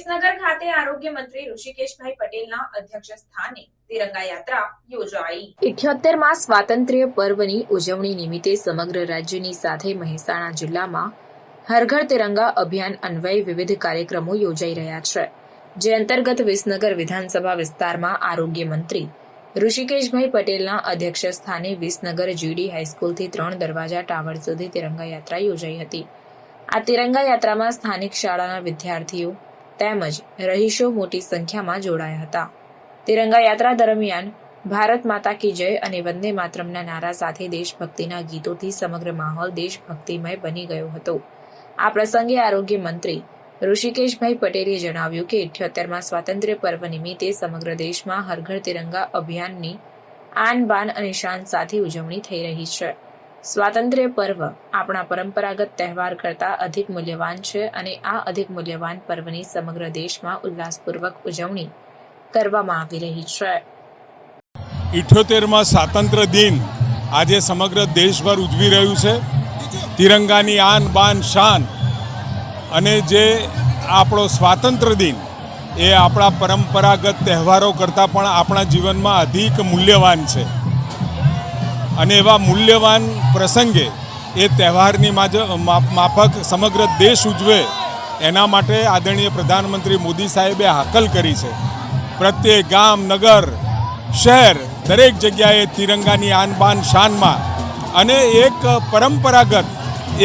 વિસનગર ખાતે આરોગ્ય મંત્રી ઋષિકેશભાઈ પટેલના અધ્યક્ષ સ્થાને તિરંગા યાત્રા યોજાઈ। 78મા સ્વાતંત્ર્ય પર્વની ઉજવણી નિમિત્તે સમગ્ર રાજ્યની સાથે મહેસાણા જિલ્લામાં હર ઘર તિરંગા અભિયાન અન્વયે વિવિધ કાર્યક્રમો યોજાઈ રહ્યા છે, જે અંતર્ગત વિસનગર વિધાનસભા વિસ્તારમાં આરોગ્ય મંત્રી ઋષિકેશભાઈ પટેલના અધ્યક્ષ સ્થાને વિસનગર જીડી હાઈસ્કૂલથી 3 દરવાજા ટાવર સુધી તિરંગા યાત્રા યોજાઈ હતી। આ તિરંગા યાત્રામાં સ્થાનિક શાળાના વિદ્યાર્થીઓ તેમજ રહીશો મોટી સંખ્યામાં જોડાયા હતા। તિરંગા યાત્રા દરમિયાન ભારત માતા કી જય અને વંદે માતરમના નારા સાથે દેશભક્તિના ગીતોથી સમગ્ર માહોલ દેશભક્તિમય બની ગયો હતો। આ પ્રસંગે આરોગ્ય મંત્રી ઋષિકેશભાઈ પટેલે જણાવ્યું કે 78મા સ્વાતંત્ર્ય પર્વ નિમિત્તે સમગ્ર દેશમાં હર ઘર તિરંગા અભિયાનની આન બાન અને શાન સાથે ઉજવણી થઈ રહી છે। સ્વાતંત્ર્ય પર્વ આપણા પરંપરાગત તહેવાર કરતાં અધિક મૂલ્યવાન છે અને આ અધિક મૂલ્યવાન પર્વની સમગ્ર દેશમાં ઉલ્લાસપૂર્વક ઉજવણી કરવામાં આવી રહી છે। 78મા સ્વાતંત્ર્ય દિન આજે સમગ્ર દેશભર ઉજવી રહ્યું છે। તિરંગાની આન બાન શાન અને જે આપણો સ્વાતંત્ર્ય દિન એ આપણા પરંપરાગત તહેવારો કરતાં પણ આપણા જીવનમાં અધિક મૂલ્યવાન છે અને એવા મૂલ્યવાન પ્રસંગે એ તહેવારની માફક સમગ્ર દેશ ઉજવે એના માટે આદરણીય પ્રધાનમંત્રી મોદી સાહેબે હાકલ કરી છે। પ્રત્યેક ગામ, નગર, શહેર દરેક જગ્યાએ તિરંગાની આન બાન શાનમાં અને એક પરંપરાગત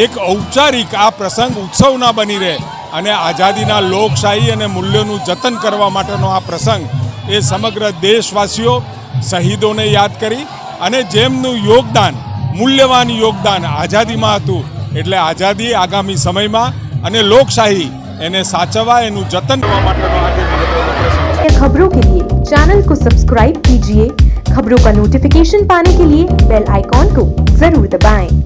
એક ઔપચારિક આ પ્રસંગ ઉત્સવના બની રહે અને આઝાદીના લોકશાહી અને મૂલ્યોનું જતન કરવા માટેનો આ પ્રસંગ એ સમગ્ર દેશવાસીઓ શહીદોને યાદ કરી અને જેમનું યોગદાન મૂલ્યવાન યોગદાન આઝાદીમાં હતું એટલે આઝાદી આગામી સમયમાં અને લોકશાહી એને સાચવવા એનું જતન કરવા માટેનો આજે મહત્વનો પ્રસંગ છે। खबरों के लिए चैनल को सब्सक्राइब कीजिए। खबरों का नोटिफिकेशन पाने के लिए बेल आइकॉन को जरूर दबाएं।